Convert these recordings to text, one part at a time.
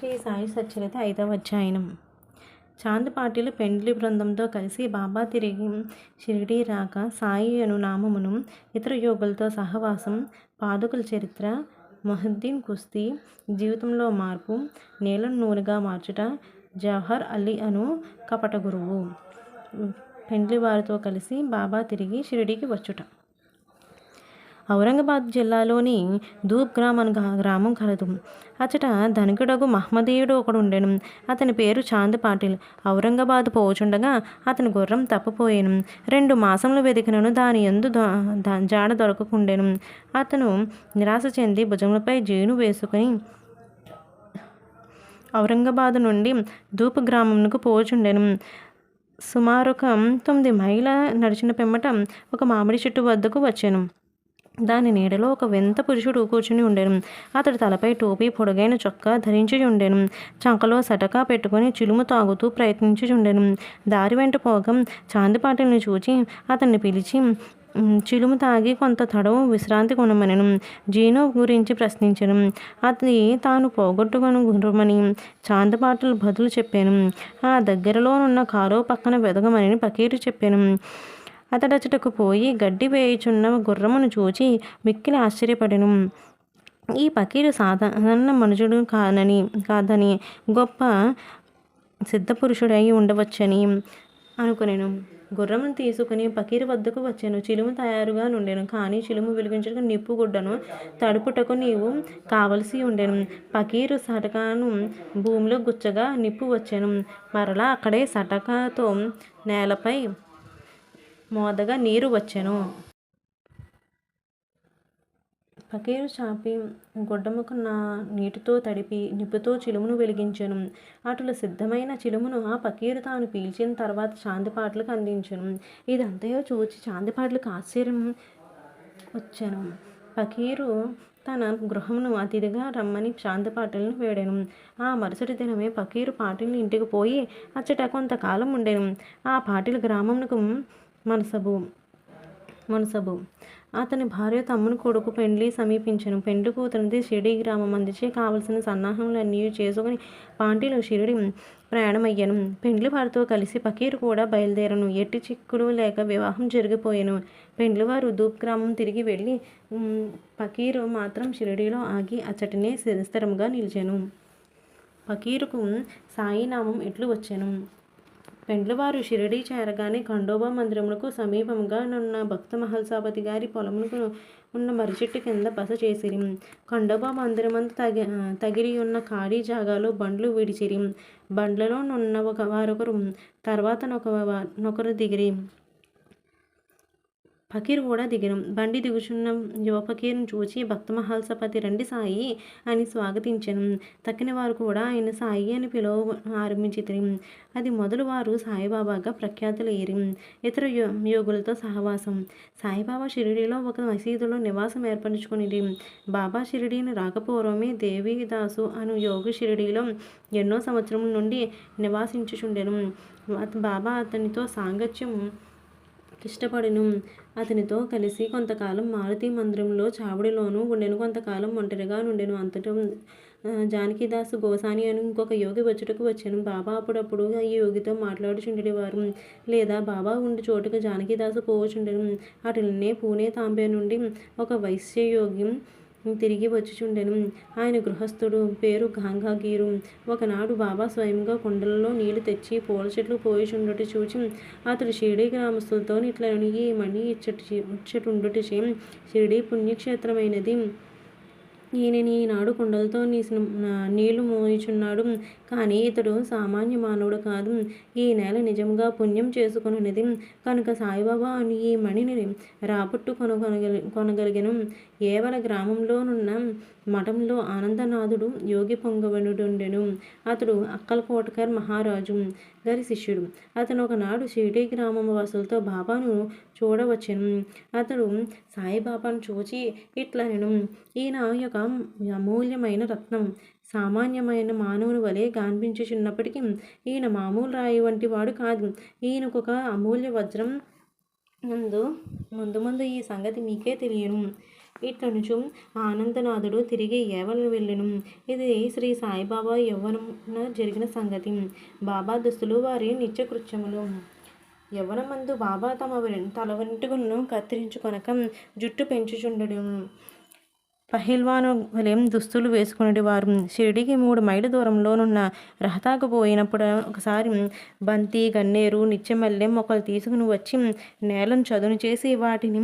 శ్రీ సాయి సచ్చరిత 5వ అధ్యాయం. చాంద్ పాటిల్ పెండ్లి బృందంతో కలిసి బాబా తిరిగి షిరిడీ రాక, సాయి అను నామమును, ఇతర యోగులతో సహవాసం, పాదుకల చరిత్ర, మొహిద్దీన్ కుస్తీ, జీవితంలో మార్పు, నీళ్లను నూనెగా మార్చుట, జవహర్ అలీ అను కపట గురువు పెండ్లి వారితో కలిసి బాబా తిరిగి షిరిడీకి వచ్చుట. ఔరంగాబాద్ జిల్లాలోని ధూప్ గ్రామం కలదు. అచట ధనికుడగు మహమ్మదీయుడు ఒకడుండెను. అతని పేరు చాంద్ పాటిల్. ఔరంగాబాద్ పోవుచుండగా అతని గుర్రం తప్పిపోయెను. 2 మాసములు వెదికినను దాని యందు జాడ దొరకకుండెను. అతను నిరాశ చెంది భుజములపై జీను వేసుకుని ఔరంగాబాదు నుండి ధూప్ గ్రామమునకు పోవుచుండెను. సుమారొక 9 మైళ్ళ నడిచిన పిమ్మట ఒక మామిడి చెట్టు వద్దకు వచ్చెను. దాని నీడలో ఒక వింత పురుషుడు కూర్చుని ఉండెను. అతడు తలపై టోపీ, పొడుగైన చొక్కా ధరించుచుండెను. చంకలో సటకా పెట్టుకుని చిలుము తాగుతూ ప్రయత్నించుచుండెను. దారి వెంట పోగా చాంద్ పాటిల్ని చూచి అతన్ని పిలిచి చిలుము తాగి కొంత తడవు విశ్రాంతి కొనమనెను. జీను గురించి ప్రశ్నించెను. అది తాను పోగొట్టుకుని గుర్రమని చాంద్ పాటిల్ బదులు చెప్పాను. ఆ దగ్గరలోనున్న కాలువ పక్కన వెదగమని ఫకీరు చెప్పాను. అతడచటకు పోయి గడ్డి వేయుచున్న గుర్రమును చూచి మిక్కిలి ఆశ్చర్యపడెను. ఈ ఫకీరు సాధారణ మనుషుడు కాదని గొప్ప సిద్ధపురుషుడై ఉండవచ్చని అనుకునెను. గుర్రమును తీసుకుని ఫకీరు వద్దకు వచ్చెను. చిలుము తయారుగా నుండెను. కానీ చిలుము వెలిగించుటకు నిప్పు గుడ్డను తడుపుటకు నీవు కావలసి ఉండెను. ఫకీరు సటకాను భూమిలో గుచ్చగా నిప్పు వచ్చెను. మరలా అక్కడే సటకాతో నేలపై మోదగా నీరు వచ్చెను. ఫకీరు చాపి గుడ్డముకు నీటితో తడిపి నిప్పుతో చిలుమును వెలిగించెను. అటుల సిద్ధమైన చిలుమును ఆ ఫకీరు తాను పీల్చిన తర్వాత చాంద్ పాటిల్కు అందించెను. ఇదంతయో చూచి చాంద్ పాటిల్కు ఆశ్చర్యం వచ్చెను. ఫకీరు తన గృహమును అతిథిగా రమ్మని చాంద్ పాటిల్ను వేడెను. ఆ మరుసటి దినమే ఫకీరు పాటిల్ ఇంటికి పోయి అచ్చట కొంతకాలం ఉండెను. ఆ పాటిల్ గ్రామమునకు మనసబు. అతని భార్య తమ్ముని కొడుకు పెండ్లి సమీపించెను. పెండ్లి కూతురిది షిరిడీ గ్రామం. అందుచే కావలసిన సన్నాహములన్నీ చేసుకుని పాటిల్ షిరిడీ ప్రయాణమయ్యెను. పెండ్లి వారితో కలిసి ఫకీరు కూడా బయలుదేరెను. ఎట్టి చిక్కులు లేక వివాహం జరిగిపోయెను. పెండ్లివారు ధూప్ గ్రామం తిరిగి వెళ్ళి ఫకీరు మాత్రం షిరిడీలో ఆగి అచ్చటనే స్థిరముగా నిలిచెను. ఫకీరుకు సాయి నామం ఇట్లు వచ్చెను. పెండ్లివారు షిరిడీ చేరగానే ఖండోబా మందిరమునకు సమీపముగా నున్న భక్త మహల్సాపతి గారి పొలమునకు ఉన్న మర్రిచెట్టు కింద బస చేసిరి. ఖండోబా మందిరమందు తగిలియున్న ఖాళీ జాగాలో బండ్లు విడిచిరి. బండ్లలో నున్న వారొకరు తర్వాత నొకరు దిగిరి. ఫకీరు కూడా దిగెను. బండి దిగుచున్న యువ ఫకీరును చూచి భక్త మహల్సాపతి రండి సాయి అని స్వాగతించెను. తక్కిన వారు కూడా ఆయన సాయి అని పిలువ ఆరంభించిరి. అది మొదలు వారు సాయిబాబాగా ప్రఖ్యాతులయ్యిరి. ఇతర యోగులతో సహవాసం. సాయిబాబా షిరిడీలో ఒక మసీదులో నివాసం ఏర్పరచుకునిరి. బాబా షిరిడీని రాకపూర్వమే దేవిదాసు అను యోగి షిరిడీలో ఎన్నో సంవత్సరముల నుండి నివాసించుచుండెను. బాబా అతనితో సాంగత్యం ఇష్టపడెను. అతనితో కలిసి కొంతకాలం మారుతి మందిరంలో చావడిలోనూ ఉండెను. కొంతకాలం ఒంటరిగా నుండెను. అంతటా జానకీదాసు గోసాని అని ఇంకొక యోగి వచ్చుటకు వచ్చెను. బాబా అప్పుడప్పుడు ఈ యోగితో మాట్లాడుచుండేవారు. లేదా బాబా ఉండి చోటుకు జానకీదాసు పోవుచుండెను. అటులనే పూణే తాంబే నుండి ఒక వైశ్యయోగి తిరిగి వచ్చుచుండెను. ఆయన గృహస్థుడు. పేరు గాంగాగీరు. ఒకనాడు బాబా స్వయంగా కుండలలో నీళ్లు తెచ్చి పూల చెట్లు పోయిచుండుట చూచి అతడు షిరిడీ గ్రామస్తులతో ఇట్లనెను. ఈ మణి ఇచ్చటుండుటచే షిరిడీ పుణ్యక్షేత్రమైనది. ఈయన ఈనాడు కుండలతో నీళ్లు మోయుచున్నాడు. కానీ ఇతడు సామాన్య మానవుడు కాదు. ఈ నేల నిజముగా పుణ్యం చేసుకొనున్నది కనుక సాయిబాబా అని ఈ మణిని రాబట్టు కొనగలిగెను. ఏవల గ్రామంలోనున్న మఠంలో ఆనందనాథుడు యోగి పొంగవనుడుండెను. అతడు అక్కల్కోటకర్ మహారాజు గారి శిష్యుడు. అతను ఒకనాడు షిరిడీ గ్రామం వాసులతో బాబాను చూడవచ్చెను. అతడు సాయిబాబాను చూచి ఇట్లనెను. ఈయన యొక్క అమూల్యమైన రత్నం. సామాన్యమైన మానవుని వలె కనిపించుచున్నప్పటికీ ఈయన మామూలు రాయి వంటి వాడు కాదు. ఈయనకొక అమూల్య వజ్రం ముందు ఈ సంగతి మీకే తెలియను. ఇట్లనుచు ఆనందనాథుడు తిరిగి ఏవలను వెళ్ళెను. ఇది శ్రీ సాయిబాబా యవ్వనమున జరిగిన సంగతి. బాబా దుస్తులు వారి నిత్యకృత్యములు. యవ్వనమందు బాబా తమ తల వెంట్రుకలను కత్తిరించుకొనక జుట్టు పెంచుచుండెను. పహిల్వాను వలె దుస్తులు వేసుకునేవారు. షిరిడీకి 3 మైళ్ళ దూరంలోనున్న రహతాకు పోయినప్పుడు ఒకసారి బంతి, గన్నేరు, నిత్యమల్లె మొక్కలు తీసుకుని వచ్చి నేలను చదును చేసి వాటిని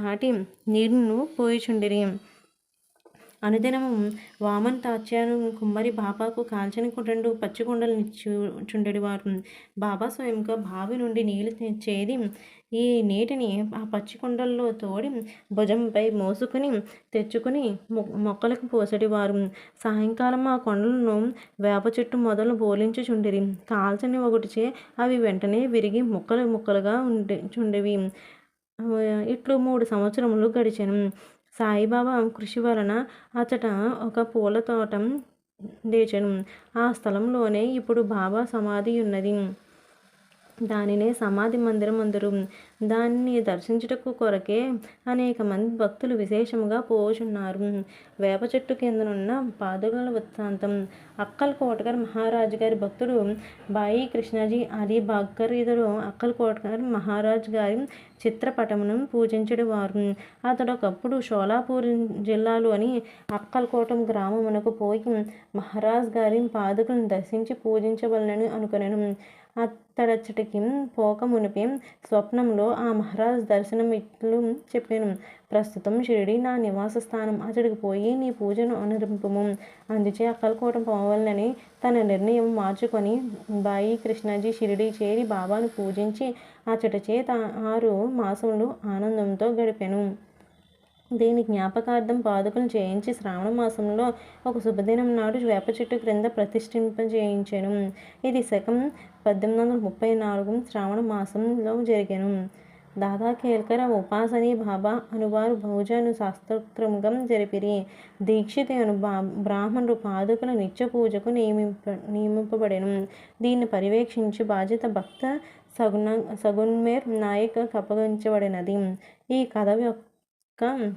నాటి నీరును పోయిచుండిరి. అనుదినము వామన్ తాత్యాను కుమ్మరి బాబాకు కాల్చని 2 పచ్చి కుండలు చుండెడివారు. బాబా స్వయంగా బావి నుండి నీళ్లు చేది ఈ నీటిని ఆ పచ్చి కుండల్లో తోడి భుజంపై మోసుకుని తెచ్చుకుని మొక్కలకు పోసడివారు. సాయంకాలం ఆ కొండలను వేప చెట్టు మొదలు బోలించుచుండిరి. కాల్చని ఒకటిచే అవి వెంటనే విరిగి ముక్కలు ముక్కలుగా చుండెవి. ఇట్లు 3 సంవత్సరములు గడిచెను. సాయిబాబా కృషి వలన అచట ఒక పూల తోటం లేచెను. ఆ స్థలంలోనే ఇప్పుడు బాబా సమాధి ఉన్నది. దానినే సమాధి మందిరం అందురు. దాన్ని దర్శించుటకు కొరకే అనేక మంది భక్తులు విశేషముగా పోచున్నారు. వేప చెట్టు కిందనున్న పాదుకల వృత్తాంతం. అక్కల్ కోటకర్ మహారాజు గారి భక్తుడు బాయి కృష్ణాజీ అలీ బాగ్కర్ ఇతడు అక్కల్ కోటకర్ మహారాజ్ గారి చిత్రపటమును పూజించడు వారు. అతడు ఒకప్పుడు షోలాపూర్ జిల్లాలోని అక్కల్కోటం గ్రామమునకు పోయి మహారాజ్ గారి పాదుకలను దర్శించి పూజించవలనని అనుకొనెను. అతడచ్చటికి పోక మునిపే స్వప్నంలో ఆ మహారాజ్ దర్శనం ఇట్లు చెప్పాను: ప్రస్తుతం షిరిడి నా నివాస స్థానం. అతడికి పోయి నీ పూజను అనురింపుము. అందుచే అక్కల్కోటం పోవాలని తన నిర్ణయం మార్చుకొని బాయి కృష్ణాజీ షిరిడి చేరి బాబాను పూజించి అచటచే 6 మాసములు ఆనందంతో గడిపెను. దీని జ్ఞాపకార్థం పాదుకలు చేయించి శ్రావణ మాసంలో ఒక శుభదినం నాడు వేప చెట్టు క్రింద ప్రతిష్ఠింపజేయించెను. ఇది శకం 1834 శ్రావణ మాసంలో జరిగెను. దాదా కేల్కర్ ఉపాసనీ బాబా అనువారు బహుజను శాస్త్రోక్తముగా జరిపిరి. దీక్షిత అను బ్రాహ్మణుడు పాదుకల నిత్య పూజకు నియమింపబడెను. దీన్ని పర్యవేక్షించు బాధ్యత భక్త సగున్మేర్ నాయక్ అప్పగించబడినది. ఈ కథ యొక్క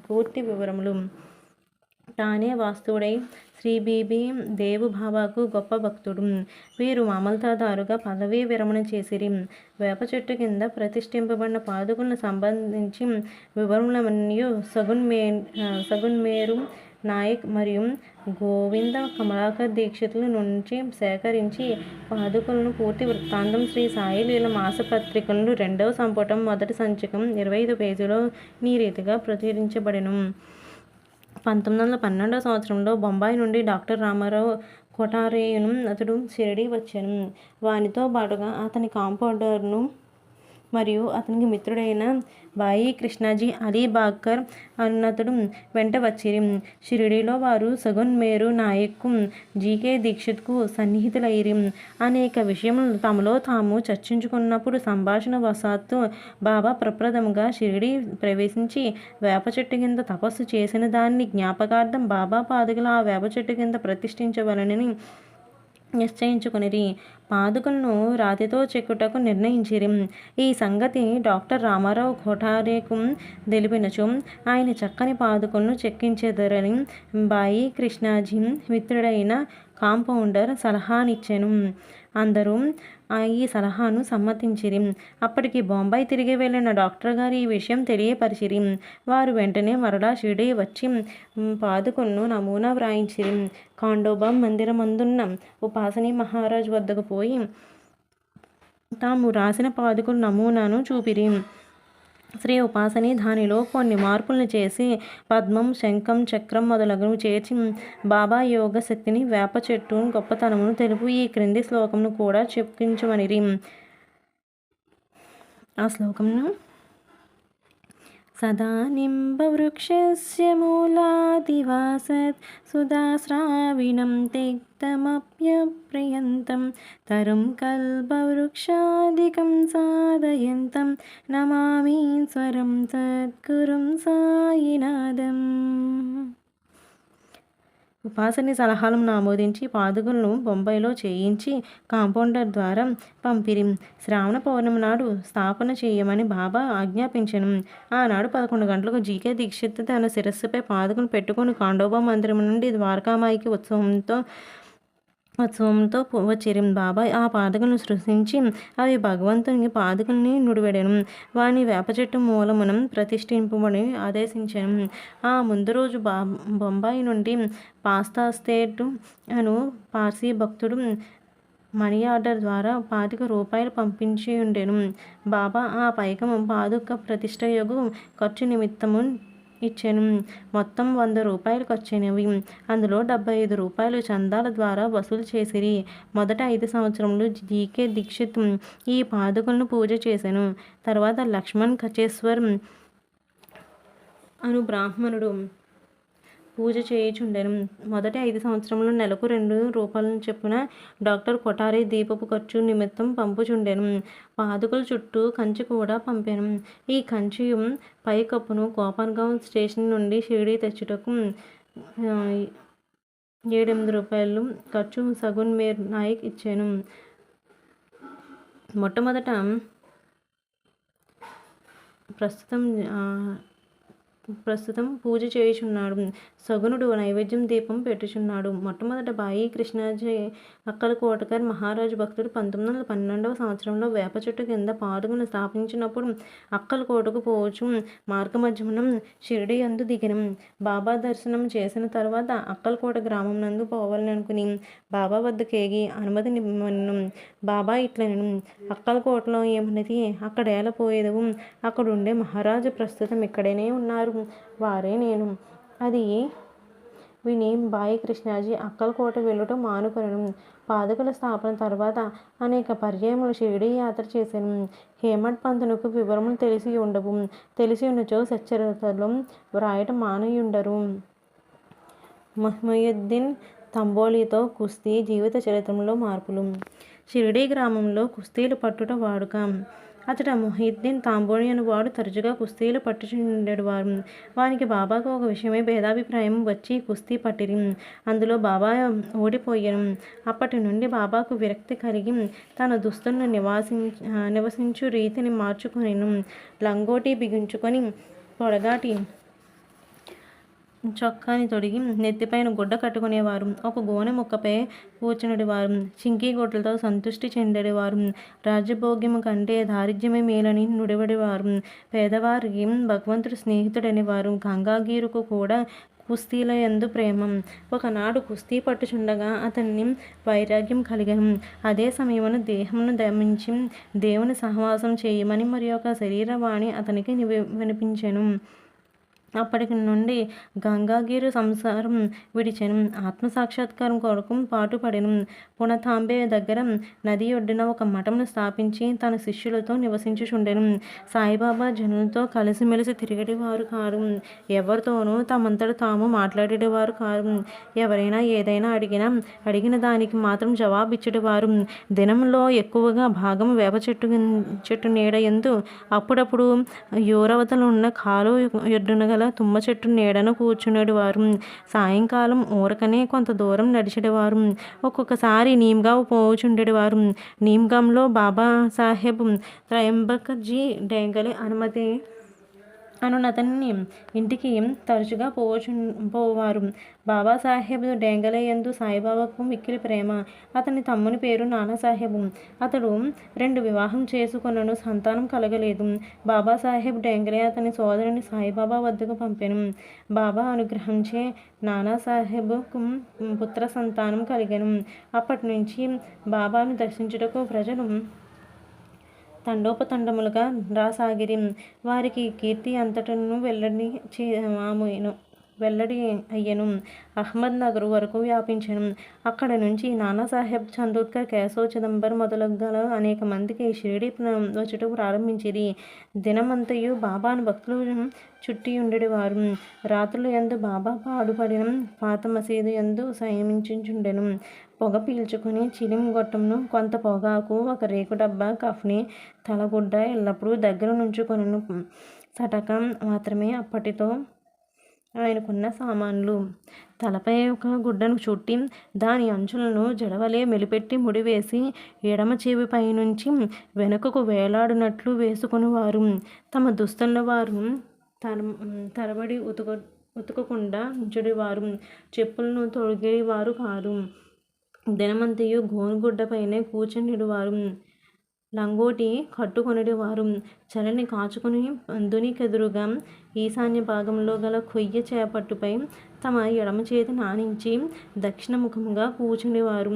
పూర్తి వివరములు. తానే వాస్తువుడై శ్రీ బీబీ దేవు బాబాకు గొప్ప భక్తుడు. వీరు అమల్తాదారుగా పదవీ విరమణ చేసిరి. వేప చెట్టు కింద ప్రతిష్ఠింపబడిన పాదుకలను సంబంధించి వివరములన్నీ సగున్మేరు నాయక్ మరియు గోవింద కమలాకర్ దీక్షితుల నుంచి సేకరించి పాదుకలను పూర్తి వృత్తాంతం శ్రీ సాయి లీల మాసపత్రికలను 2వ సంపుటం 1వ సంచికం 25 పేజీలో ఈ రీతిగా ప్రచురించబడెను. 1912వ సంవత్సరంలో బొంబాయి నుండి డాక్టర్ రామారావు కొఠారేయును అతడు షిరిడి వచ్చెను. వానితో పాటుగా అతని కాంపౌండర్ను మరియు అతనికి మిత్రుడైన బాయి కృష్ణాజీ అలీ బాగ్కర్ అన్నతడు వెంట వచ్చిరి. షిరిడీలో వారు సగున్మేరు నాయక్కు జీకే దీక్షిత్కు సన్నిహితులైరి. అనేక విషయములు తమలో తాము చర్చించుకున్నప్పుడు సంభాషణ వశాత్తు బాబా ప్రప్రథముగా షిరిడి ప్రవేశించి వేప చెట్టు కింద తపస్సు చేసిన దాన్ని జ్ఞాపకార్థం బాబా పాదుకలు ఆ వేప చెట్టు కింద ప్రతిష్ఠించవలనని నిశ్చయించుకునిరి. పాదుకలను రాతితో చెక్కుటకు నిర్ణయించిరి. ఈ సంగతి డాక్టర్ రామారావు కొఠారేకు తెలిపినచో ఆయన చక్కని పాదుకలను చెక్కించెదరని బాయి కృష్ణాజీ మిత్రుడైన కాంపౌండర్ సలహానిచ్చెను. అందరూ ఈ సలహాను సమ్మతించిరి. అప్పటికి బొంబాయి తిరిగి వెళ్ళిన డాక్టర్ గారు ఈ విషయం తెలియపరిచిరి. వారు వెంటనే మరలా షిరిడీ వచ్చి పాదుకలను నమూనా వ్రాయించిరి. ఖండోబా మందిరమందున్న ఉపాసనీ మహారాజ్ వద్దకు పోయి తాము రాసిన పాదుకల నమూనాను చూపిరి. శ్రీ ఉపాసని దానిలో కొన్ని మార్పులను చేసి పద్మం, శంఖం, చక్రం మొదలగునవి చేర్చి బాబా యోగ శక్తిని, వేప చెట్టు గొప్పతనమును తెలుపు ఈ క్రింది శ్లోకమును కూడా చెప్పించమనిరి. ఆ శ్లోకమును సదా నింబవృక్షస్య మూలాదివాసత్ సుధాస్రావిణం తిక్తమప్యప్రియంతం తరుం కల్పవృక్షాదికం సాధయంతం నమామి స్వరం సద్గురుం సాయినాథం. ఉపాసని సలహాలను ఆమోదించి పాదుకలను బొంబాయిలో చేయించి కాంపౌండర్ ద్వారా పంపిరి. శ్రావణ పౌర్ణమి నాడు స్థాపన చేయమని బాబా ఆజ్ఞాపించెను. ఆనాడు 11 గంటలకు జీకే దీక్షిత్ తన శిరస్సుపై పాదుకను పెట్టుకుని ఖండోబా మందిరం నుండి ద్వారకామాయికి ఉత్సవంతో వచ్చిరి. బాబా ఆ పాదుకలను సృష్టించి అవి భగవంతుని పాదుకల్ని నుడివెడెను. వాని వేప చెట్టు మూలమున ప్రతిష్ఠింపబడి ఆదేశించెను. ఆ ముందు రోజు బొంబాయి నుండి పాస్తాస్తేటు అను పార్సీ భక్తుడు మనీ ఆర్డర్ ద్వారా 25 రూపాయలు పంపించియుండెను. బాబా ఆ పైకము పాదుక ప్రతిష్ఠయగు ఖర్చు నిమిత్తము ఇచ్చెను. మొత్తం 100 రూపాయలు ఖర్చయినవి. అందులో 75 రూపాయలు చందాల ద్వారా వసూలు చేసిరి. మొదట 5 సంవత్సరములు జీకే దీక్షిత్ ఈ పాదుకలను పూజ చేసెను. తర్వాత లక్ష్మణ్ కచేశ్వర్ అను బ్రాహ్మణుడు పూజ చేయుచుండెను. మొదటి 5 సంవత్సరములు నెలకు 2 రూపాయల చొప్పున డాక్టర్ కొఠారి దీపపు ఖర్చు నిమిత్తం పంపుచుండెను. పాదుకల చుట్టూ కంచె కూడా పంపెను. ఈ కంచెయు పై కప్పును కోపర్గాం స్టేషన్ నుండి షిరిడీ తెచ్చుటకు 7-8 రూపాయలు ఖర్చు సగున్ మేర్ నాయక్ ఇచ్చెను. మొట్టమొదట ప్రస్తుతం పూజ చేయుచున్నాడు. సగునుడు నైవేద్యం దీపం పెట్టుచున్నాడు. మొట్టమొదట బాయి కృష్ణాజీ అక్కలకోటకర్ మహారాజు భక్తుడు 1912వ సంవత్సరంలో వేప చెట్టు కింద పాదుకను స్థాపించినప్పుడు అక్కలకోటకు పోవచ్చు మార్గమధ్యమున షిరిడీ యందు దిగిన. బాబా దర్శనం చేసిన తర్వాత అక్కలకోట గ్రామం నందు పోవాలనుకుని బాబా వద్దకేగి అనుమతి నిమ్మను. బాబా ఇట్లనెను, అక్కలకోటలో ఏమన్నది? అక్కడేల పోయేదవు? అక్కడుండే మహారాజు ప్రస్తుతం ఇక్కడనే ఉన్నారు. వారే నేను. అది విని బాయి కృష్ణాజీ అక్కలకోట వెళ్ళుట మానుకొనెను. పాదుకల స్థాపన తర్వాత అనేక పర్యాయములు షిరిడీ యాత్ర చేసెను. హేమడ్ పంతునకు వివరములు తెలిసి ఉండవు. తెలిసి ఉన్నచో సచ్చరితలో వ్రాయటం మానయుండరు. మొహమ్మదుద్దీన్ తంబోలితో కుస్తీ జీవిత చరిత్రలో మార్పులు. షిరిడీ గ్రామంలో కుస్తీలు పట్టుట వాడుక. అతడు మొహిద్దీన్ తాంబోళి అనువాడు తరచుగా కుస్తీలు పట్టుచుండెడివారు. వానికి బాబాకు ఒక విషయమై భేదాభిప్రాయం వచ్చి కుస్తీ పట్టిరి. అందులో బాబా ఓడిపోయెను. అప్పటి నుండి బాబాకు విరక్తి కలిగి తన దుస్తులను నివసించు రీతిని మార్చుకొనెను. లంగోటి బిగించుకొని పొడగాటి చొక్కాని తొడిగి నెత్తిపైన గుడ్డ కట్టుకునేవారు. ఒక గోనె ముక్కపై కూర్చునేవారు. చింకీ గుడ్డలతో సంతుష్టి చెందేవారు. రాజ్యభోగ్యము కంటే దారిద్ర్యమే మేలని నుడివడేవారు. పేదవారికి భగవంతుడు స్నేహితుడనేవారు. గంగాగీరుకు కూడా కుస్తీల యందు ప్రేమ. ఒకనాడు కుస్తీ పట్టుచుండగా అతన్ని వైరాగ్యం కలిగెను. అదే సమయమున దేహమును దమించి దేవుని సహవాసం చేయమని మరి ఒక శరీరవాణి అతనికి వినిపించెను. అప్పటి నుండి గంగాగిరి సంసారం విడిచెను. ఆత్మసాక్షాత్కారం కొరకు పాటుపడెను. పునతాంబే దగ్గర నది ఒడ్డున ఒక మఠమును స్థాపించి తన శిష్యులతో నివసించుచుండెను. సాయిబాబా జనులతో కలిసిమెలిసి తిరిగేవారు కారు. ఎవరితోనూ తమంతట తాము మాట్లాడేవారు కారు. ఎవరైనా ఏదైనా అడిగిన దానికి మాత్రం జవాబిచ్చేవారు. దినంలో ఎక్కువగా భాగం వేప చెట్టు నీడ యందు, అప్పుడప్పుడు యూరవతల ఉన్న కాలు ఎడ్డున గల తుమ్మ చెట్టు నీడను కూర్చునేవారు. సాయంకాలం ఊరకనే కొంత దూరం నడిచేవారు. ఒక్కొక్కసారి నీమ్గావ్ పోచుండేవారు. నీమ్గాంలో బాబా సాహెబ్ త్రయంబక్జీ డేంగలే అనుమతి అనునతన్ని ఇంటికి తరచుగా పోవారు. బాబాసాహెబ్ డేంగలే యందు సాయిబాబాకు మిక్కిలి ప్రేమ. అతని తమ్ముని పేరు నానాసాహెబ్. అతడు 2 వివాహం చేసుకొనను. సంతానం కలగలేదు. బాబాసాహెబ్ డేంగలే అతని సోదరుని సాయిబాబా వద్దకు పంపెను. బాబా అనుగ్రహంచే నానాసాహెబ్కు పుత్ర సంతానం కలిగెను. అప్పటి నుంచి బాబాను దర్శించుటకు ప్రజలు తండోపతండములుగా రాసాగిరి. వారికి కీర్తి అంతటను వెల్లడి అయ్యెను. అహ్మద్ నగర్ వరకు వ్యాపించెను. అక్కడ నుంచి నానాసాహెబ్ చందోర్కర్, కేశవ్ చిదంబర్ మొదలగల అనేక మందికి షిరిడీ వచ్చుట ప్రారంభించిరి. దినమంతయు బాబాను భక్తులు చుట్టియుండెడివారు. రాత్రుల యందు బాబా పాడుపడిన పాత మసీదు యందు సంయమించుచుండెను. పొగ పీల్చుకుని చిలిం గొట్టంను, కొంత పొగాకు, ఒక రేకు డబ్బా, కఫ్ని, తలగుడ్డ ఎల్లప్పుడూ దగ్గర నుంచుకొనెను. సటక మాత్రమే అప్పటితో ఆయనకున్న సామాన్లు. తలపై ఒక గుడ్డను చుట్టి దాని అంచులను జడవలే మెలిపెట్టి ముడివేసి ఎడమ చెవి పైనుంచి వెనుకకు వేలాడినట్లు వేసుకునేవారు. తమ దుస్తులను వారు తరబడి ఉతకకుండా ఉంచుడేవారు. చెప్పులను తొడిగేవారు కాదు. దినమంతయు గోనుగుడ్డపైనే కూర్చుండేవారు. లంగోటి కట్టుకొనివారు. చలిని కాచుకుని పందునికెదురుగా ఈశాన్య భాగంలో గల కొయ్య చేపట్టుపై తమ ఎడమ చేతి నానించి దక్షిణముఖముగా కూర్చుండేవారు.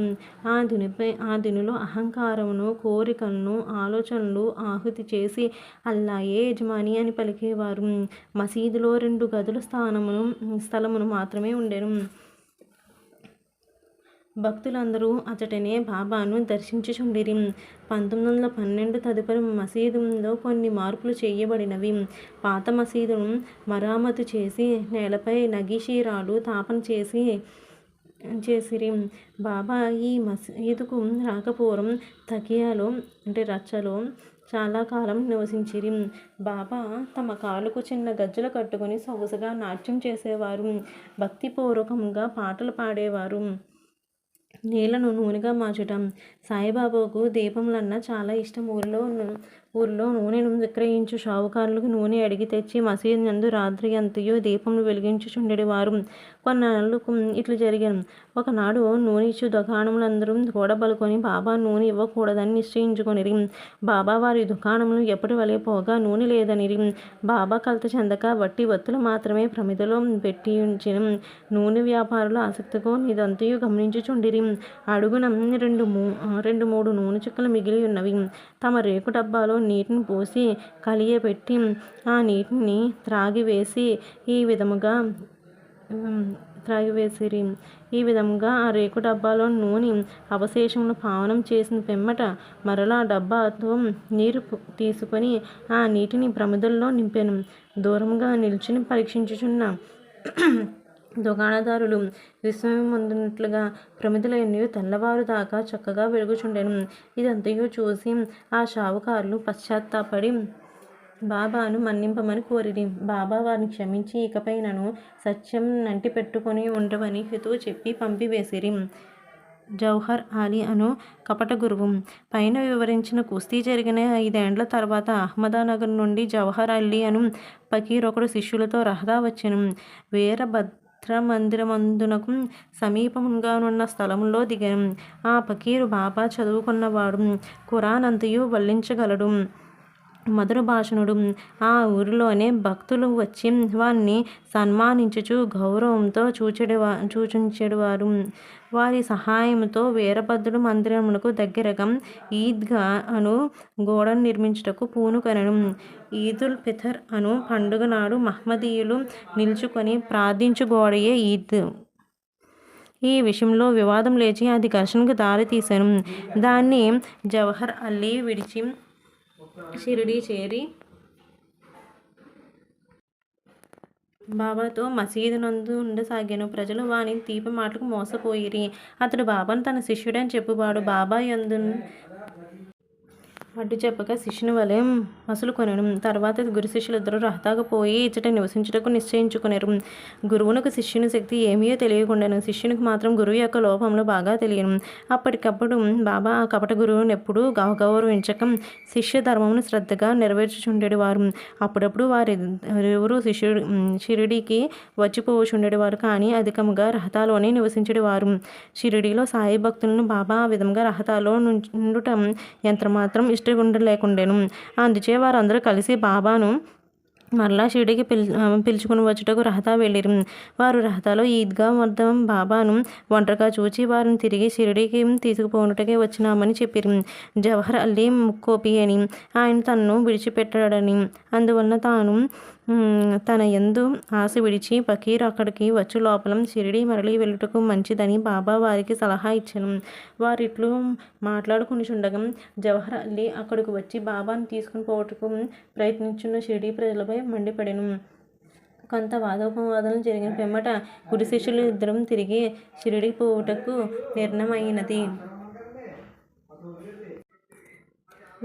ఆ దినులో అహంకారమును, కోరికలను, ఆలోచనలు ఆహుతి చేసి అల్లాయే యజమాని అని పలికేవారు. మసీదులో 2 గదుల స్థలమును మాత్రమే ఉండెను. భక్తులందరూ అచటనే బాబాను దర్శించుచుండిరి. 1912 తదుపరి మసీదులో కొన్ని మార్పులు చేయబడినవి. పాత మసీదును మరామతు చేసి నేలపై నగిషీరాలు తాపన చేసిరి. బాబా ఈ మసీదుకు రాకపూర్వం తకియాలో రచ్చలో చాలా కాలం నివసించిరి. బాబా తమ కాలుకు చిన్న గజ్జలు కట్టుకుని సొగసుగా నాట్యం చేసేవారు. భక్తిపూర్వకంగా పాటలు పాడేవారు. నీళ్లను నూనెగా మార్చటం. సాయిబాబాకు దీపములన్నా చాలా ఇష్టం. ఊరిలో నూనెను విక్రయించు షావుకారులకు నూనె అడిగి తెచ్చి మసీదు నందు రాత్రి అంతయు దీపములు వెలిగించుచుండెడివారు. కొన్నాళ్లకు ఇట్లు జరిగాను. ఒకనాడు నూనె ఇచ్చు దుకాణములందరూ కూడబలుకొని బాబా నూనె ఇవ్వకూడదని నిశ్చయించుకొనిరి. బాబా వారి దుకాణములు ఎప్పటి వలె పోగా నూనె లేదనిరి. బాబా కలత చెందక వట్టి వత్తులు మాత్రమే ప్రమిదలో పెట్టి ఉంచిన. నూనె వ్యాపారులు ఆసక్తితో ఇదంతయు గమనించుచుండిరి. అడుగున 2-3 నూనె చుక్కలు మిగిలి ఉన్నవి. తమ రేకు డబ్బాలో నీటిని పోసి కలియబెట్టి ఆ నీటిని త్రాగివేసిరి. ఈ విధముగా ఆ రేకు డబ్బాలో నూనె అవశేషమును పావనం చేసిన పిమ్మట మరలా డబ్బాతో నీరు తీసుకొని ఆ నీటిని ప్రమిదల్లో నింపెను. దూరముగా నిల్చుని పరీక్షించుచున్న దుకాణదారులు విస్మయమొందినట్లుగా ప్రమిదలన్నీ తెల్లవారు దాకా చక్కగా వెలుగుచుండెను. ఇదంతయు చూసి ఆ షావుకారులు పశ్చాత్తాపడి బాబాను మన్నింపమని కోరిరి. బాబా వారిని క్షమించి ఇకపైనను సత్యం నంటి పెట్టుకొని ఉండవని హితవు చెప్పి పంపివేసిరి. జౌహర్ అలీ అను కపట గురువు. పైన వివరించిన కుస్తీ జరిగిన 5 ఏండ్ల తర్వాత అహ్మదానగర్ నుండి జవహర్ అలీ అను ఫకీరొకడు శిష్యులతో రహదా వచ్చెను. మందిరమందునకు సమీపముగానున్న స్థలములో దిగెను. ఆ ఫకీరు బాబా చదువుకున్నవాడు, ఖురాన్ అంతయు వల్లించగలడు, మధుర భాషణుడు. ఆ ఊరిలోనే భక్తులు వచ్చి వారిని సన్మానించుచు గౌరవంతో చూచుంచెడివారు. వారి సహాయముతో వీరభద్రుడు మందిరమునకు దగ్గరగా ఈద్గా అను గోడను నిర్మించుటకు పూనుకొనెను. ఈదుల్ ఫితర్ అను పండుగ నాడు మహమ్మదీయులు నిలుచుకొని ప్రార్థించు గోడయే ఈద్. ఈ విషయంలో వివాదం లేచి అది ఘర్షణకు దారితీసెను. దాన్ని జవహర్ అలీ విడిచి షిరిడీ చేరి బాబాతో మసీదు నందు ఉండసాగాను. ప్రజలు వాని తీపి మాటలకు మోసపోయిరి. అతడు బాబాను తన శిష్యుడని చెప్పువాడు. బాబా యందును అడ్డు చెప్పక శిష్యుని వలె మసులుకొనెను. తర్వాత గురు శిష్యులిద్దరూ రహతాకు పోయి ఇచ్చట నివసించుటకు నిశ్చయించుకొనిరు. గురువునకు శిష్యుని శక్తి ఏమీయో తెలియకుండాను, శిష్యునికి మాత్రం గురువు యొక్క లోపములు బాగా తెలియను. అప్పటికప్పుడు బాబా ఆ కపట గురువును ఎప్పుడూ గౌరవించక శిష్య ధర్మమును శ్రద్ధగా నెరవేర్చుచుండేవారు. అప్పుడప్పుడు వారిరువురు షిరిడీకి వచ్చిపోవుచుండేవారు, కానీ అధికముగా రహతాలోనే నివసించేవారు. షిరిడీలో సాయి భక్తులను బాబా ఆ విధంగా రహతాలో నుండుట ఎంతమాత్రం ఇష్టగుండలేకుండెను. అందుచే వారందరూ కలిసి బాబాను మరలా షిరిడీకి పిలుచుకుని వచ్చుటకు రహతా వెళ్ళిరి. వారు రహతాలో ఈద్గా వద్ద బాబాను ఒంటరిగా చూచి వారిని తిరిగి షిరిడీకి తీసుకుపోనుటకే వచ్చినామని చెప్పిరి. జవహర్ అలీ ముక్కోపి అని, ఆయన తనను విడిచిపెట్టాడని, అందువలన తాను తన యందు ఆశ విడిచి ఫకీర్ అక్కడికి వచ్చు లోపల షిరిడీ మరలి వెళ్ళుటకు మంచిదని బాబా వారికి సలహా ఇచ్చెను. వారిట్లు మాట్లాడుకొనుచుండగా జవహర్ అలీ అక్కడకు వచ్చి బాబాను తీసుకుని పోవుటకు ప్రయత్నించున్న షిరిడీ ప్రజలపై మండిపడెను. కొంత వాదోపవాదనలు జరిగిన పిమ్మట గురు శిష్యులు ఇద్దరం తిరిగి షిరిడీకి పోవుటకు నిర్ణయమైనది.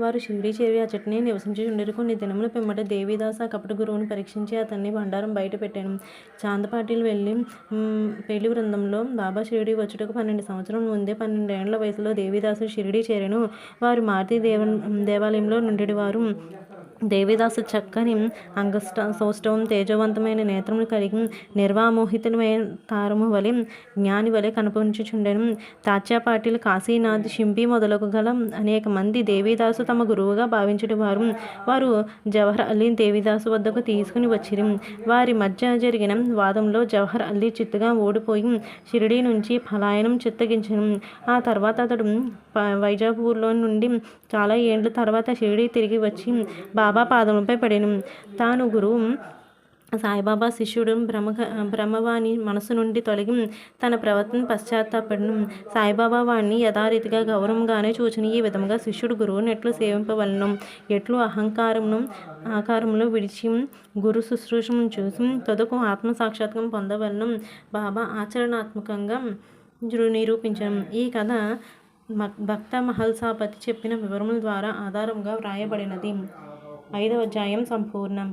వారు షిరిడీ చేరి ఆ చెట్టుని నివసించుచుండిరి. కొన్ని దినముల పిమ్మట దేవిదాసు ఆ కపట గురువును పరీక్షించి అతన్ని బండారం బయట పెట్టాను. చాందపాటిలు పెళ్లి బృందంలో బాబా షిరిడీ వచ్చుటకు 12 సంవత్సరం ముందే 12 ఏండ్ల వయసులో దేవిదాసు షిరిడీ చేరెను. వారు మారుతి దేవాలయంలో నుండెడివారు. దేవిదాసు చక్కని సౌష్ఠవం తేజవంతమైన నేత్రములు కలిగి నిర్వామోహితులమైన తారము వలె జ్ఞాని వలె కనిపించుచుండెను. తాత్యాపాటిల్, కాశీనాథ్, షింపి మొదలగు గల అనేక మంది దేవిదాసు తమ గురువుగా భావించుటవారు. వారు జవహర్ అలీ దేవిదాసు వద్దకు తీసుకుని వచ్చిరి. వారి మధ్య జరిగిన వాదంలో జవహర్ అలీ చిత్తుగా ఓడిపోయి షిరిడీ నుంచి పలాయనం చిత్తగించెను. ఆ తర్వాత అతడు వైజాపూర్లో నుండి చాలా ఏండ్ల తర్వాత షిరిడీ తిరిగి వచ్చి బాబా పాదములపై పడెను. తాను గురువు సాయిబాబా శిష్యుడు బ్రహ్మవాణి మనసు నుండి తొలగి తన ప్రవర్తన పశ్చాత్తాపడను. సాయిబాబా వాణ్ణి యథారీతిగా గౌరవంగానే చూచిన ఈ విధముగా శిష్యుడు గురువును ఎట్లు సేవింపవలను, ఎట్లు ఆకారములు విడిచి గురు శుశ్రూషను చూసి తదుకు ఆత్మసాక్షాత్కారం పొందవలను బాబా ఆచరణాత్మకంగా నిరూపించను. ఈ కథ భక్త మహల్సాపతి చెప్పిన వివరముల ద్వారా ఆధారంగా వ్రాయబడినది. 5వ అధ్యాయం సంపూర్ణం.